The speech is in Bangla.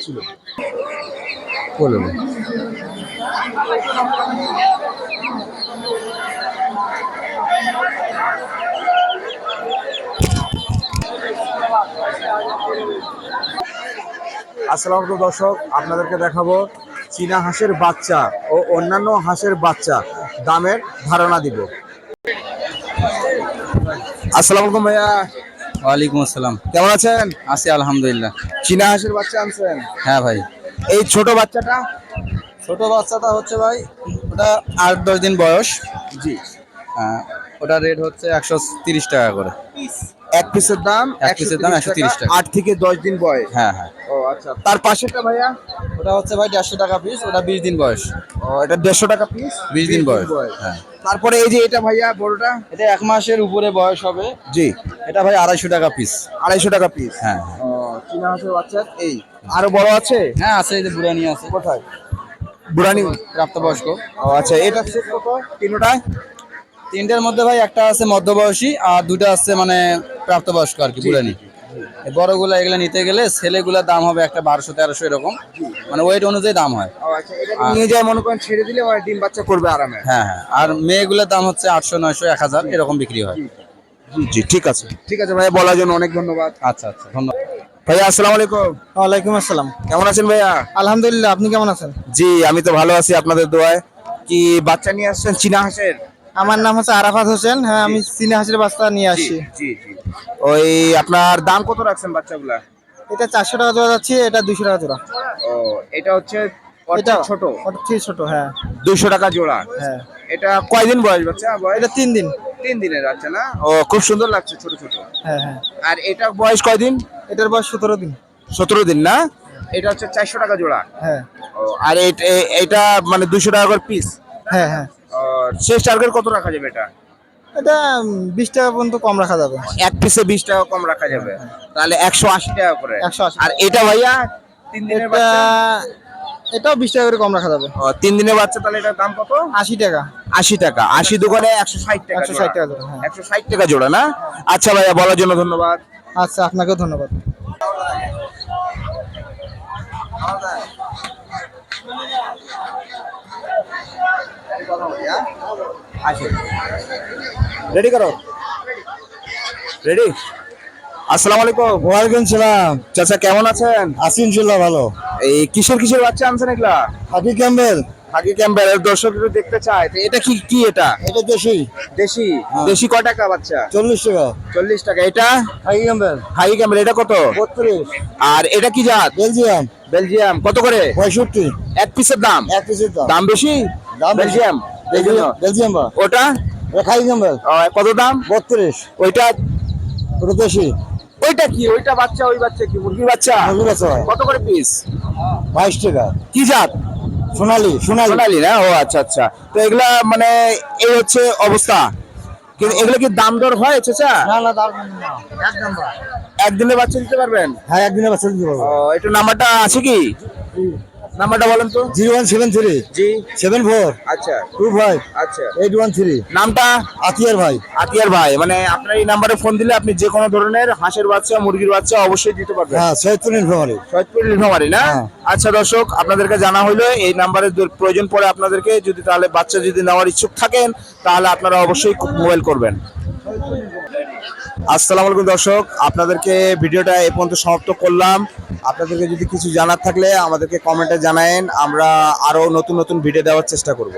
ছিল বলুন। আসসালামু আলাইকুম দর্শক, আপনাদেরকে দেখাবো চীনা হাঁসের বাচ্চা ও অন্যান্য হাঁসের বাচ্চা দামের ধারণা দিব। আসসালামু আলাইকুম ভাইয়া। ওয়ালাইকুম আসসালাম। কেমন আছেন? আছি আলহামদুলিল্লাহ। চীনা হাঁসের বাচ্চা আনছেন? হ্যাঁ ভাই। এই ছোট বাচ্চাটা? ছোট বাচ্চাটা হচ্ছে ভাই, ওটা 8-10 দিন বয়স। জি। হ্যাঁ, ওটা রেট হচ্ছে 130 টাকা করে। এক পিসের দাম? এক পিসের দাম 130 টাকা। 8 থেকে 10 দিন বয়স? হ্যাঁ হ্যাঁ। ও আচ্ছা, তার পাশেরটা ভাইয়া? ওটা হচ্ছে ভাই 150 টাকা পিস, ওটা 20 দিন বয়স। ও, এটা 150 টাকা পিস, 20 দিন বয়স। হ্যাঁ। তারপরে এই যে এটা ভাইয়া বড়টা? এটা 1 মাসের উপরে বয়স হবে। জি। এটা ভাই 250 টাকা পিস। 250 টাকা পিস? হ্যাঁ। ও, চীনা হাঁসের বাচ্চা। এই আরো বড় আছে? হ্যাঁ আছে, এই যে বুড়ানি আছে। কোথায়? বুড়ানি প্রাপ্তবয়স্ক। ও আচ্ছা, এটা সেট কত তিনটায়? তিনটার মধ্যে ভাই একটা আছে মধ্যবয়সী আর দুটো আছে মানে প্রাপ্তবয়স্ক আর কি, বুড়ানি। বড়গুলা এগুলা নিতে গেলে ছেলেগুলার দাম হবে একটা 1200-1300 এরকম, মানে ওয়েট অনুযায়ী দাম হয়। ও আচ্ছা, এটা নিয়ে যায় মনে করেন ছেড়ে দিলে ওই ডিম বাচ্চা করবে আরামে? হ্যাঁ হ্যাঁ। আর মেয়েগুলোর দাম হচ্ছে 800-900-1000 এরকম বিক্রি হয়। জি জি, ঠিক আছে ঠিক আছে ভাইয়া, বলার জন্য অনেক ধন্যবাদ। আচ্ছা আচ্ছা, ধন্যবাদ ভাইয়া। আসসালামু আলাইকুম। ওয়ালাইকুম আসসালাম। কেমন আছেন ভাইয়া? আলহামদুলিল্লাহ, আপনি কেমন আছেন? জি, আমি তো ভালো আছি আপনাদের দোয়ায়। কি বাচ্চা নিয়ে আসছেন চীনা হাঁসের? আমার নাম হচ্ছে আরাফাত হোসেন। হ্যাঁ, আমি চীনা হাঁসের বাচ্চা নিয়ে আসছি। জি জি। ওই আপনার দাম কত রাখছেন বাচ্চাগুলা? এটা 400 টাকা জোড়া যাচ্ছে, এটা 200 টাকা জোড়া। ও, এটা হচ্ছে এটা ছোট? ওটা ঠিক ছোট। হ্যাঁ 200 টাকা জোড়া? হ্যাঁ। এটা কয়দিন বয়স বাচ্চা? এটা 3 দিন। 3 দিনের বাচ্চা না? ও, খুব সুন্দর লাগছে ছোট ছোট। হ্যাঁ হ্যাঁ। আর এটা বয়স কয়দিন? এটার বয়স 17 দিন। 17 দিন না? এটা হচ্ছে 400 টাকা জোড়া? হ্যাঁ। ও, আর এটা মানে 200 টাকা করে পিস? হ্যাঁ হ্যাঁ। শেষ টার্গেট কত রাখা যাবে এটা? এটা 20 টাকা পর্যন্ত কম রাখা যাবে। এক পিসে 20 টাকা কম রাখা যাবে? তাহলে 180 টাকা করে। 180। আর এটা ভাইয়া 3 দিনের এটা বাচ্চা? এটাও 20 টাকা করে কম রাখা যাবে। 3 দিনের বাচ্চা, তাহলে এটার দাম কত? 80 টাকা। 80 টাকা? 80 দোকানে 160 টাকা? 160 টাকা জোড়া। হ্যাঁ। 160 টাকা জোড়া না? আচ্ছা ভাইয়া, বলার জন্য ধন্যবাদ। আচ্ছা, আপনাকেও ধন্যবাদ। রেডি করো, রেডি। আসসালামু আলাইকুম। ওয়ালাইকুম সালাম। চাচা কেমন আছেন? আছি ইনশাআল্লাহ ভালো। এই কিসের বাচ্চা আনছেন এগুলা? হাকি ক্যাম্বেল। হাকি ক্যাম্বেল। দর্শক একটু দেখতে চায়, তো এটা কি কি এটা? এটা দেশি। দেশি? হ্যাঁ। দেশি কয় টাকা বাচ্চা? 40 টাকা। 40 টাকা। এটা হাকি ক্যাম্বেল হাকি ক্যাম্বেল, এটা কত? 32। আর এটা কি জাত? বেলজিয়াম। বেলজিয়াম। কত করে? 65। এক পিসের দাম? এক পিসের দাম। দাম বেশি? দাম বেশি। বেলজিয়াম? এই জন্য। বেলজিয়াম বা ওটা হাকি ক্যাম্বেল কত দাম? 32। ওইটা? ওটা দেশি। ওইটা কি? ওইটা বাচ্চা? ওই বাচ্চা কি মুরগির বাচ্চা? মুরগির বাচ্চা। কত করে পিস? 22 টাকা। কি জাত? সোনালী। সোনালী না? ও আচ্ছা আচ্ছা। তো এগুলা মানে এই হচ্ছে অবস্থা। কিন্তু এগুলো কি দাম দর হয় চাচা? না না, দাম না। একদম বা। একদিনে বাচ্চা দিতে পারবেন? হ্যাঁ, একদিনে বাচ্চা দিতে পারবো। একটু নাম্বারটা আছে কি? নাম্বারটা বলেন তো। 0173 জি। 74 আচ্ছা 25 আচ্ছা। 813। নামটা? আতিয়ার ভাই। আতিয়ার ভাই। মানে আপনার এই নাম্বারে ফোন দিলে আপনি যে কোনো ধরনের হাঁসের বাচ্চা মুরগির বাচ্চা অবশ্যই দিতে পারবেন? হ্যাঁ, সৈয়দপুর নীলফামারী। সৈয়দপুর নীলফামারী না? হ্যাঁ। আচ্ছা দর্শক, আপনাদেরকে জানা হইলো এই নাম্বারে প্রয়োজন পড়ে আপনাদেরকে, যদি তাহলে বাচ্চা যদি নেওয়ার ইচ্ছুক থাকেন তাহলে আপনারা অবশ্যই মোবাইল করবেন। আসসালামু আলাইকুম দর্শক, আপনাদেরকে ভিডিওটা এই পর্যন্ত সমাপ্ত করলাম। আপনাদেরকে যদি কিছু জানার থাকলে আমাদেরকে কমেন্টে জানায়েন, আমরা আরো নতুন নতুন ভিডিও দেওয়ার চেষ্টা করব।